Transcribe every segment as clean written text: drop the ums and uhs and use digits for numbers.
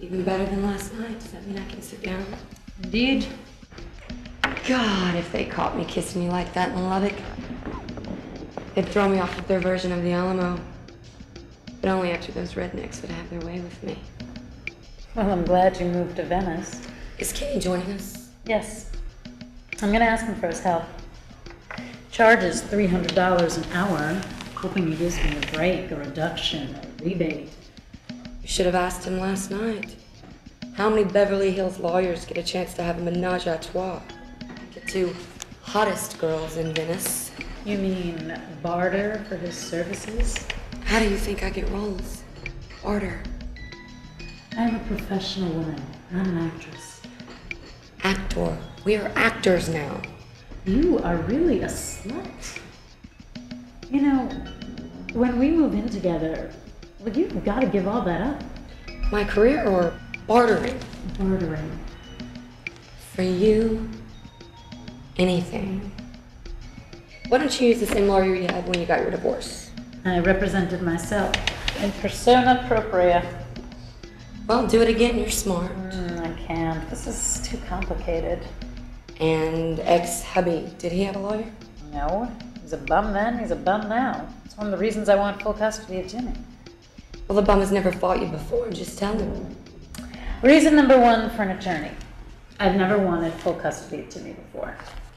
Even better than last night. Does that mean I can sit down? Indeed. God, if they caught me kissing you like that in Lubbock, they'd throw me off with their version of the Alamo. But only after those rednecks would have their way with me. Well, I'm glad you moved to Venice. Is Kenny joining us? Yes. I'm gonna ask him for his help. Charges $300 an hour, hoping he gives me a break, a reduction, a rebate. You should have asked him last night. How many Beverly Hills lawyers get a chance to have a menage a trois? The two hottest girls in Venice. You mean barter for his services? How do you think I get roles? Barter. I'm a professional woman, not an actress. Actor. We are actors now. You are really a slut. You know, when we move in together, well, you've got to give all that up. My career or bartering? Bartering. For you, anything. Why don't you use the same lawyer you had when you got your divorce? I represented myself in persona propria. Well, do it again, you're smart. I can't. This is too complicated. And ex-hubby, did he have a lawyer? No. He's a bum then, he's a bum now. It's one of the reasons I want full custody of Jimmy. Well, the bum has never fought you before, just tell him. Reason number one for an attorney. I've never wanted full custody of Jimmy before.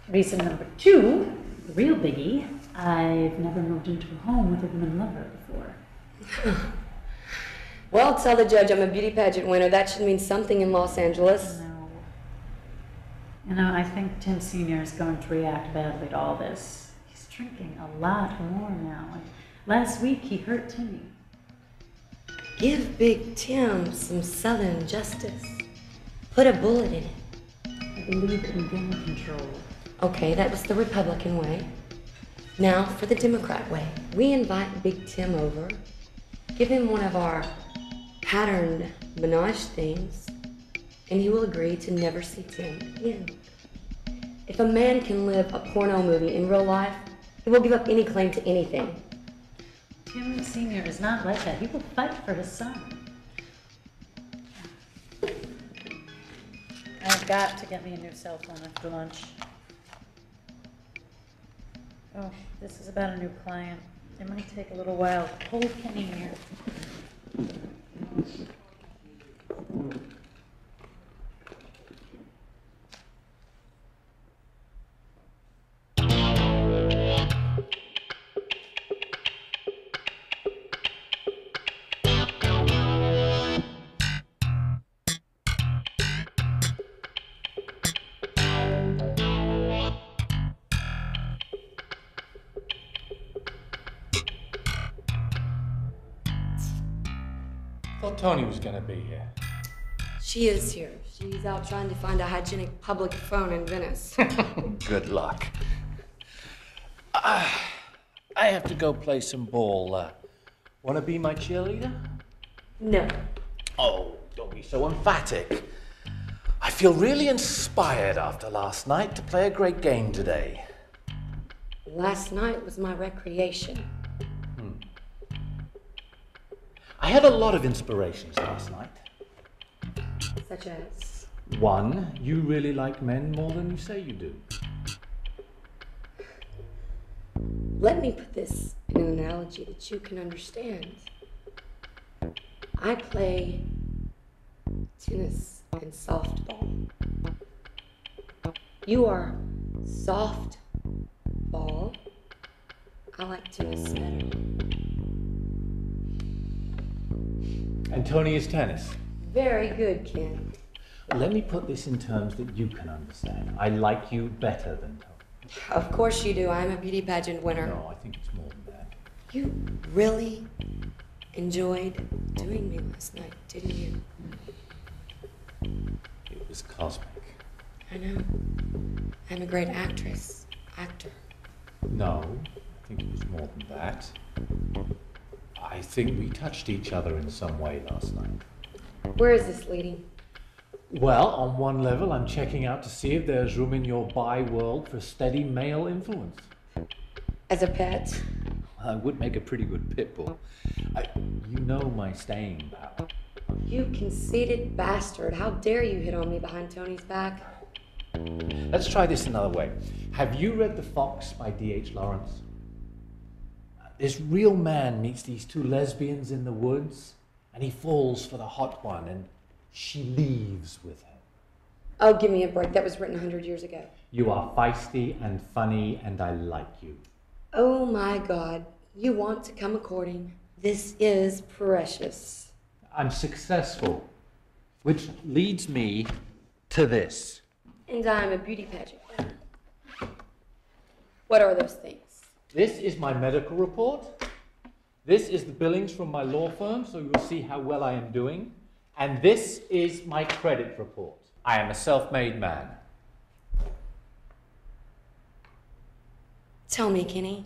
Reason number two, the real biggie, I've never moved into a home with a woman lover before. Well, tell the judge I'm a beauty pageant winner. That should mean something in Los Angeles. No. You know, I think Tim Sr. is going to react badly to all this. He's drinking a lot more now. And last week he hurt Timmy. Give Big Tim some Southern justice. Put a bullet in it. I believe in gun control. Okay, that was the Republican way. Now for the Democrat way. We invite Big Tim over, give him one of our patterned menage things, and he will agree to never see Tim again. If a man can live a porno movie in real life, he will give up any claim to anything. Tim Sr. is not like that. He will fight for his son. I've got to get me a new cell phone after lunch. Oh, this is about a new client. It might take a little while. Hold Kenny here. I thought Toni was gonna be here. She is here. She's out trying to find a hygienic public phone in Venice. Good luck. I have to go play some ball. Wanna be my cheerleader? No. Oh, don't be so emphatic. I feel really inspired after last night to play a great game today. Last night was my recreation. I had a lot of inspirations last night. Such as? One, you really like men more than you say you do. Let me put this in an analogy that you can understand. I play tennis and softball. You are softball. I like tennis better. And Toni is tennis. Very good, Ken. Let me put this in terms that you can understand. I like you better than Toni. Of course you do. I'm a beauty pageant winner. No, I think it's more than that. You really enjoyed doing me last night, didn't you? It was cosmic. I know. I'm a great actress. Actor. No, I think it was more than that. I think we touched each other in some way last night. Where is this leading? Well, on one level, I'm checking out to see if there's room in your bi-world for steady male influence. As a pet? I would make a pretty good pit bull. You know my staying power. You conceited bastard. How dare you hit on me behind Tony's back? Let's try this another way. Have you read The Fox by D.H. Lawrence? This real man meets these two lesbians in the woods, and he falls for the hot one, and she leaves with him. Oh, give me a break. That was written 100 years ago. You are feisty and funny, and I like you. Oh my God. You want to come a courting. This is precious. I'm successful, which leads me to this. And I'm a beauty pageant winner. What are those things? This is my medical report. This is the billings from my law firm, so you'll see how well I am doing. And this is my credit report. I am a self-made man. Tell me, Kenny,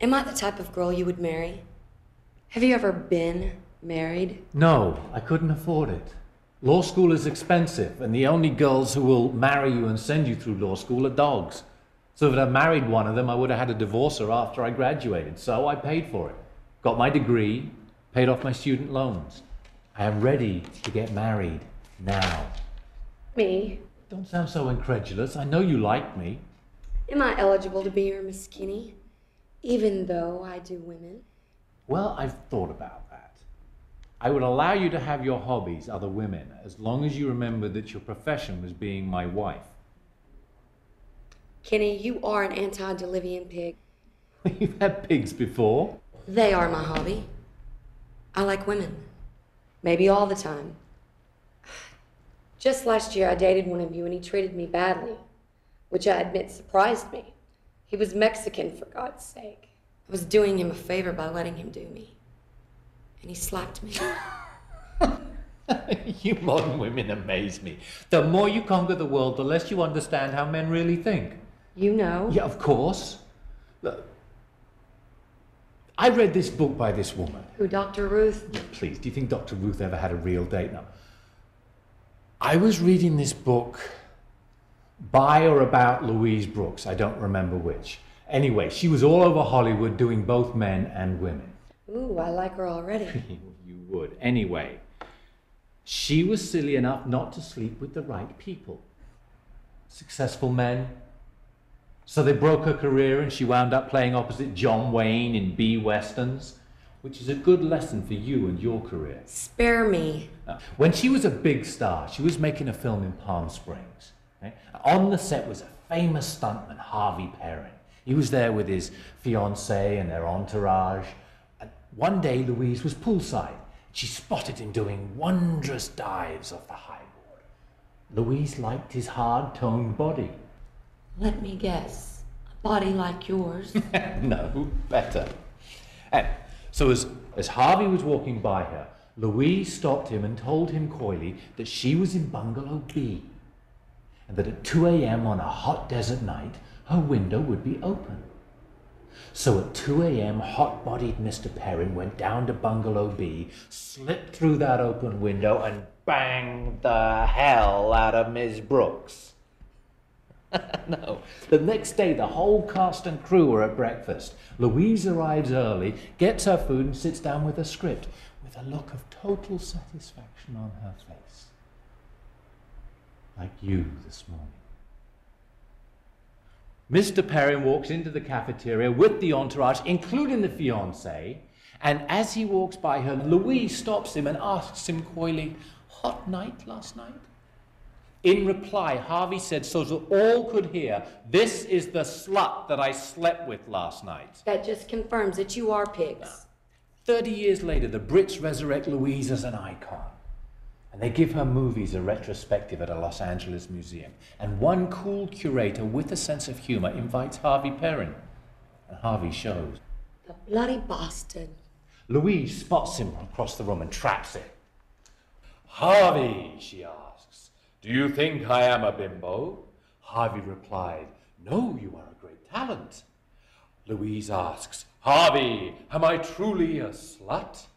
am I the type of girl you would marry? Have you ever been married? No, I couldn't afford it. Law school is expensive, and the only girls who will marry you and send you through law school are dogs. So if I'd married one of them, I would have had to divorce her after I graduated. So I paid for it. Got my degree, paid off my student loans. I am ready to get married now. Me? Don't sound so incredulous. I know you like me. Am I eligible to be your Miss Kenny, even though I do women? Well, I've thought about that. I would allow you to have your hobbies, other women, as long as you remember that your profession was being my wife. Kenny, you are an antediluvian pig. You've had pigs before. They are my hobby. I like women. Maybe all the time. Just last year I dated one of you and he treated me badly, which I admit surprised me. He was Mexican, for God's sake. I was doing him a favor by letting him do me. And he slapped me. You modern women amaze me. The more you conquer the world, the less you understand how men really think. You know? Yeah, of course. Look, I read this book by this woman. Who, Dr. Ruth? Yeah, please, do you think Dr. Ruth ever had a real date? No. I was reading this book by or about Louise Brooks. I don't remember which. Anyway, she was all over Hollywood doing both men and women. Ooh, I like her already. You would. Anyway, she was silly enough not to sleep with the right people. Successful men. So they broke her career and she wound up playing opposite John Wayne in B westerns, which is a good lesson for you and your career. Spare me. Now, when she was a big star, she was making a film in Palm Springs. Okay? On the set was a famous stuntman, Harvey Perrin. He was there with his fiancée and their entourage. And one day, Louise was poolside. She spotted him doing wondrous dives off the high board. Louise liked his hard-toned body. Let me guess. A body like yours. No, better. And so as Harvey was walking by her, Louise stopped him and told him coyly that she was in bungalow B, and that at 2 a.m. on a hot desert night, her window would be open. So at 2 a.m., hot-bodied Mr. Perrin went down to bungalow B, slipped through that open window, and banged the hell out of Miss Brooks. No. The next day, the whole cast and crew were at breakfast. Louise arrives early, gets her food, and sits down with a script, with a look of total satisfaction on her face. Like you this morning. Mr. Perrin walks into the cafeteria with the entourage, including the fiancée, and as he walks by her, Louise stops him and asks him coyly, "Hot night last night?" In reply, Harvey said, so that all could hear, "This is the slut that I slept with last night." That just confirms that you are pigs. 30 years later, the Brits resurrect Louise as an icon. And they give her movies a retrospective at a Los Angeles museum. And one cool curator with a sense of humor invites Harvey Perrin. And Harvey shows. The bloody bastard. Louise spots him across the room and traps him. "Harvey," she asks, "do you think I am a bimbo?" Harvey replied, "No, you are a great talent." Louise asks, "Harvey, am I truly a slut?"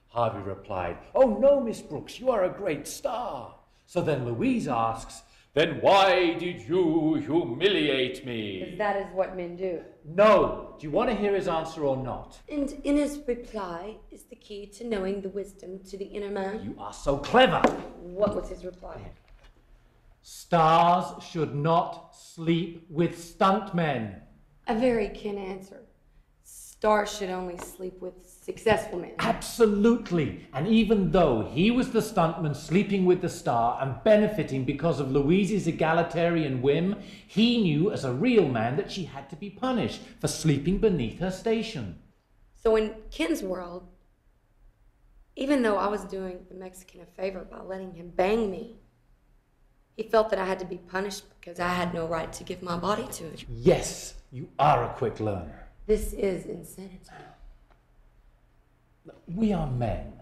Harvey replied, "Oh no, Miss Brooks, you are a great star." So then Louise asks, Then why did you humiliate Because me? that is what men do. No. Do you want to hear his answer or not? And in his reply is the key to knowing the wisdom to the inner man. You are so clever. What was his reply? Stars should not sleep with stuntmen. A very kin answer. Stars should only sleep with successful men. Absolutely. And even though he was the stuntman sleeping with the star and benefiting because of Louise's egalitarian whim, he knew as a real man that she had to be punished for sleeping beneath her station. So in Ken's world, even though I was doing the Mexican a favor by letting him bang me, he felt that I had to be punished because I had no right to give my body to it. Yes, you are a quick learner. This is insanity. We are men.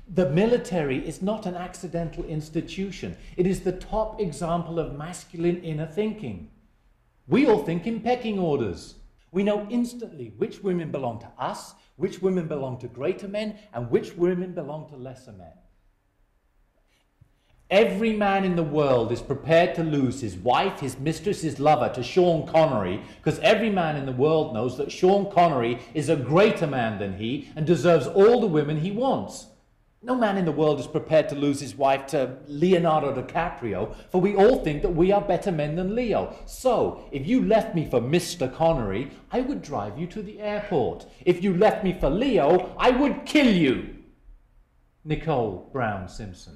The military is not an accidental institution. It is the top example of masculine inner thinking. We all think in pecking orders. We know instantly which women belong to us, which women belong to greater men, and which women belong to lesser men. Every man in the world is prepared to lose his wife, his mistress, his lover to Sean Connery, because every man in the world knows that Sean Connery is a greater man than he and deserves all the women he wants. No man in the world is prepared to lose his wife to Leonardo DiCaprio, for we all think that we are better men than Leo. So, if you left me for Mr. Connery, I would drive you to the airport. If you left me for Leo, I would kill you. Nicole Brown Simpson.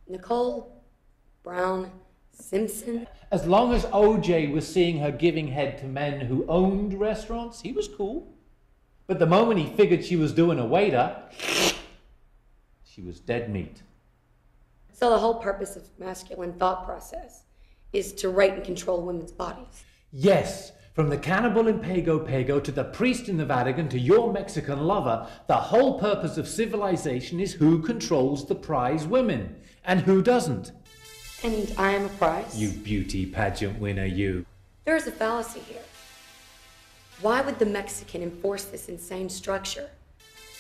Nicole Brown Simpson? As long as OJ was seeing her giving head to men who owned restaurants, he was cool. But the moment he figured she was doing a waiter, she was dead meat. So the whole purpose of masculine thought process is to rate and control women's bodies. Yes, from the cannibal in Pago Pago to the priest in the Vatican to your Mexican lover, the whole purpose of civilization is who controls the prize women and who doesn't. And I am a prize? You beauty pageant winner, you. There is a fallacy here. Why would the Mexican enforce this insane structure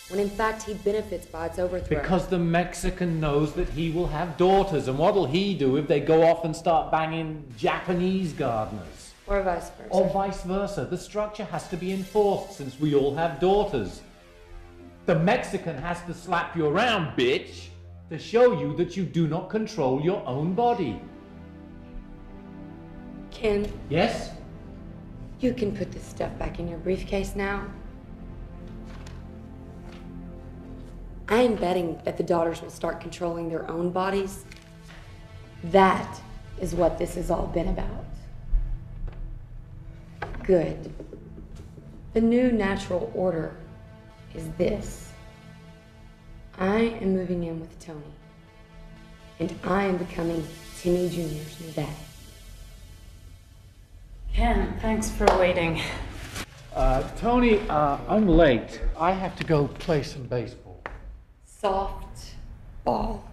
when in fact he benefits by its overthrow? Because the Mexican knows that he will have daughters, and what'll he do if they go off and start banging Japanese gardeners? Or vice versa. Or vice versa. The structure has to be enforced since we all have daughters. The Mexican has to slap you around, bitch, to show you that you do not control your own body. Ken, Yes? you can put this stuff back in your briefcase now. I am betting that the daughters will start controlling their own bodies. That is what this has all been about. Good. The new natural order is this. I am moving in with Tony, and I am becoming Timmy Jr.'s new daddy. Ken, thanks for waiting. Tony, I'm late. I have to go play some baseball. Soft ball.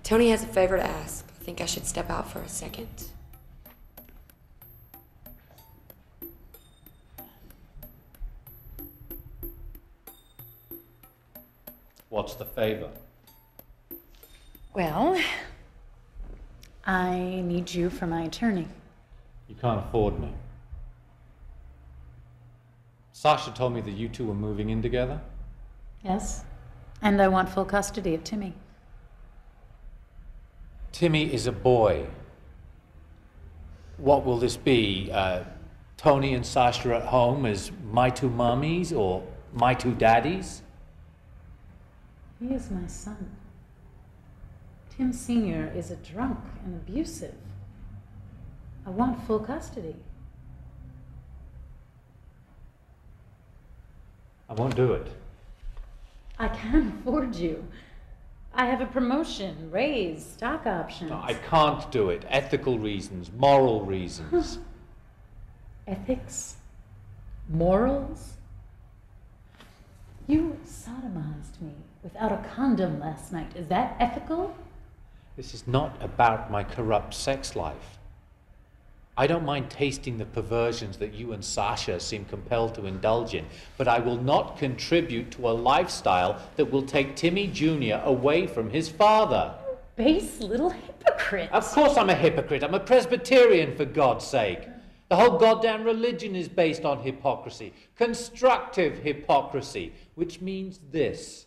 Tony has a favor to ask. I think I should step out for a second. What's the favor? Well, I need you for my attorney. You can't afford me. Sasha told me that you two were moving in together. Yes? And I want full custody of Timmy. Timmy is a boy. What will this be? Tony and Sasha at home as my two mummies or my two daddies? He is my son. Tim Sr. is a drunk and abusive. I want full custody. I won't do it. I can't afford you. I have a promotion, raise, stock options. No, I can't do it. Ethical reasons, moral reasons. Ethics? Morals? You sodomized me without a condom last night. Is that ethical? This is not about my corrupt sex life. I don't mind tasting the perversions that you and Sasha seem compelled to indulge in, but I will not contribute to a lifestyle that will take Timmy Jr. away from his father. base little hypocrite. Of course I'm a hypocrite. I'm a Presbyterian, for God's sake. The whole goddamn religion is based on hypocrisy. Constructive hypocrisy, which means this.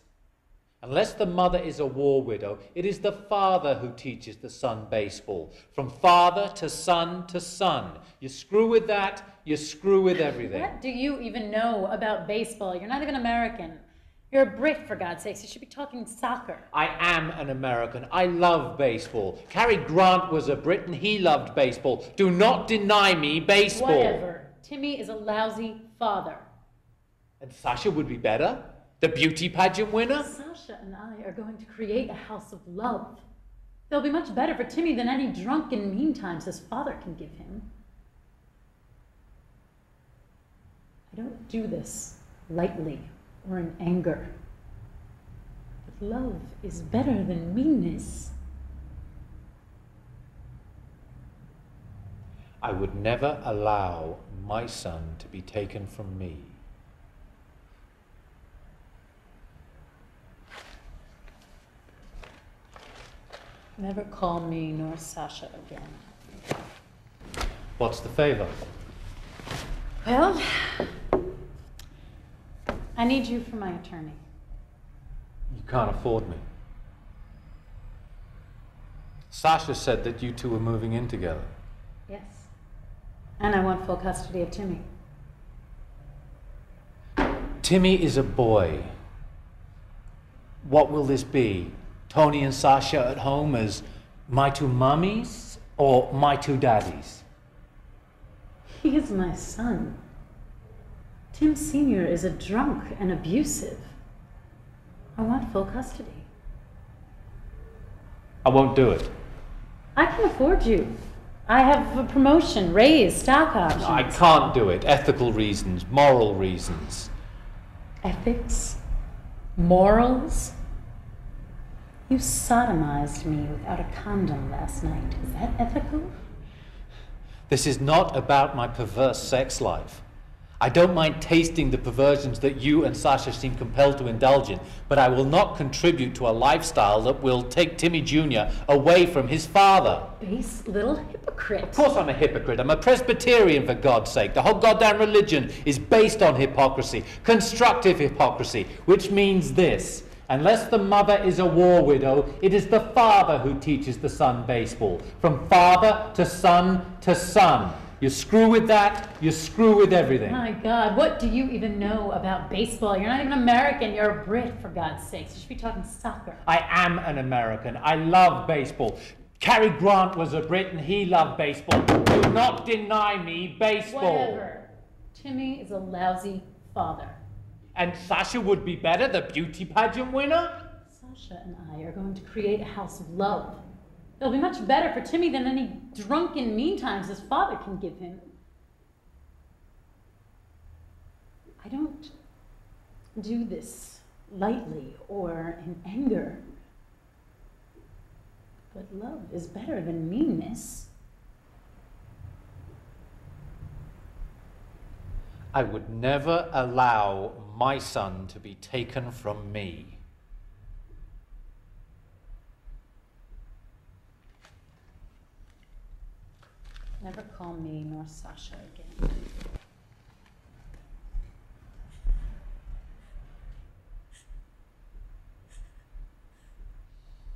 Unless the mother is a war widow, it is the father who teaches the son baseball. From father to son to son. You screw with that, you screw with everything. What do you even know about baseball? You're not even American. You're a Brit, for God's sakes. You should be talking soccer. I am an American. I love baseball. Cary Grant was a Brit and he loved baseball. Do not deny me baseball. Whatever. Timmy is a lousy father. And Sasha would be better? The beauty pageant winner? Sasha and I are going to create a house of love. They'll be much better for Timmy than any drunken mean times his father can give him. I don't do this lightly or in anger. But love is better than meanness. I would never allow my son to be taken from me. Never call me nor Sasha again. What's the favor? Well, I need you for my attorney. You can't afford me. Sasha said that you two were moving in together. Yes. And I want full custody of Timmy. Timmy is a boy. What will this be? Tony and Sasha at home as my two mummies or my two daddies? He is my son. Tim Sr. is a drunk and abusive. I want full custody. I won't do it. I can afford you. I have a promotion, raise, stock options. I can't do it. Ethical reasons, moral reasons. Ethics? Morals? You sodomized me without a condom last night. Is that ethical? This is not about my perverse sex life. I don't mind tasting the perversions that you and Sasha seem compelled to indulge in, but I will not contribute to a lifestyle that will take Timmy Jr. away from his father. Base little hypocrite. Of course I'm a hypocrite. I'm a Presbyterian, for God's sake. The whole goddamn religion is based on hypocrisy, constructive hypocrisy, which means this. Unless the mother is a war widow, it is the father who teaches the son baseball. From father to son to son. You screw with that, you screw with everything. My God, what do you even know about baseball? You're not even American, you're a Brit, for God's sakes. You should be talking soccer. I am an American. I love baseball. Cary Grant was a Brit and he loved baseball. Do not deny me baseball. Whatever. Timmy is a lousy father. And Sasha would be better, the beauty pageant winner? Sasha and I are going to create a house of love. It'll be much better for Timmy than any drunken mean times his father can give him. I don't do this lightly or in anger. But love is better than meanness. I would never allow my son to be taken from me. Never call me nor Sasha again.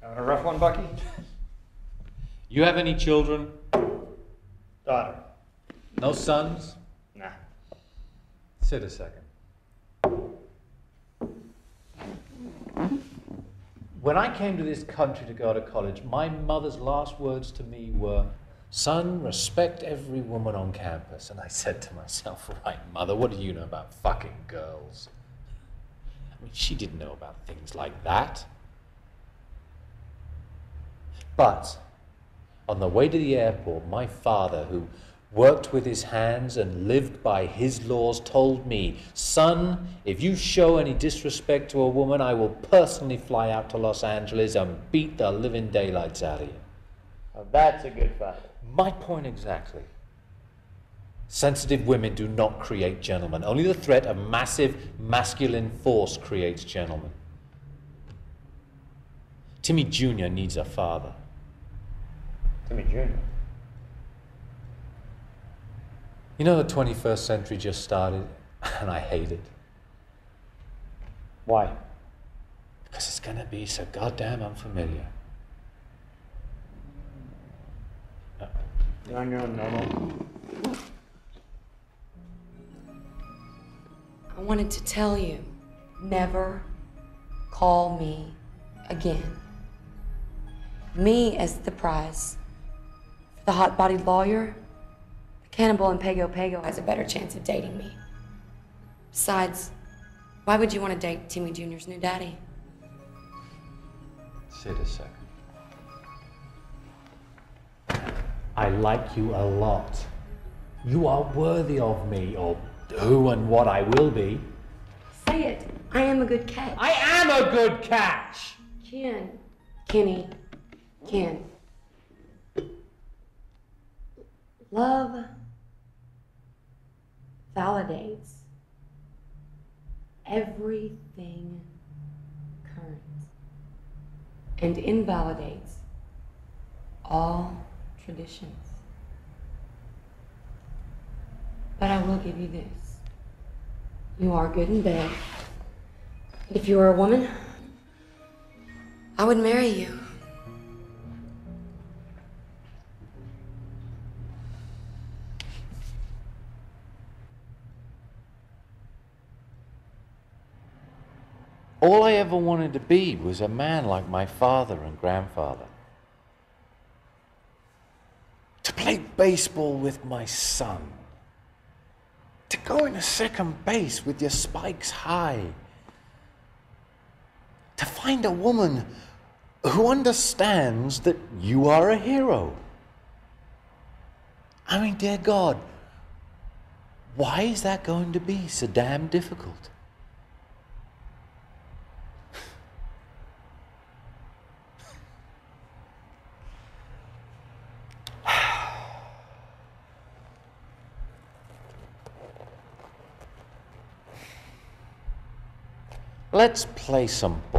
Having a rough one, Bucky? You have any children? Daughter. No sons? Nah. Sit a second. When I came to this country to go to college, my mother's last words to me were, "Son, respect every woman on campus." And I said to myself, right, Mother, what do you know about fucking girls? I mean, she didn't know about things like that. But on the way to the airport, my father, who worked with his hands and lived by his laws, told me, "Son, if you show any disrespect to a woman, I will personally fly out to Los Angeles and beat the living daylights out of you." Now that's a good father. My point exactly. Sensitive women do not create gentlemen. Only the threat of massive masculine force creates gentlemen. Timmy Jr. needs a father. Timmy Jr. You know, the 21st century just started, and I hate it. Why? Because it's gonna be so goddamn unfamiliar. You're on your own, normal. I wanted to tell you, never call me again. Me as the prize. For the hot-bodied lawyer, the cannibal in Pago Pago has a better chance of dating me. Besides, why would you want to date Timmy Jr.'s new daddy? Sit a second. I like you a lot. You are worthy of me, or who and what I will be. Say it. I am a good catch. I am a good catch! Kenny. Love validates everything current and invalidates all traditions. But I will give you this. You are good in bed. If you were a woman, I would marry you. All I ever wanted to be was a man like my father and grandfather. To play baseball with my son. To go into second base with your spikes high. To find a woman who understands that you are a hero. I mean, dear God, why is that going to be so damn difficult? Let's play some ball.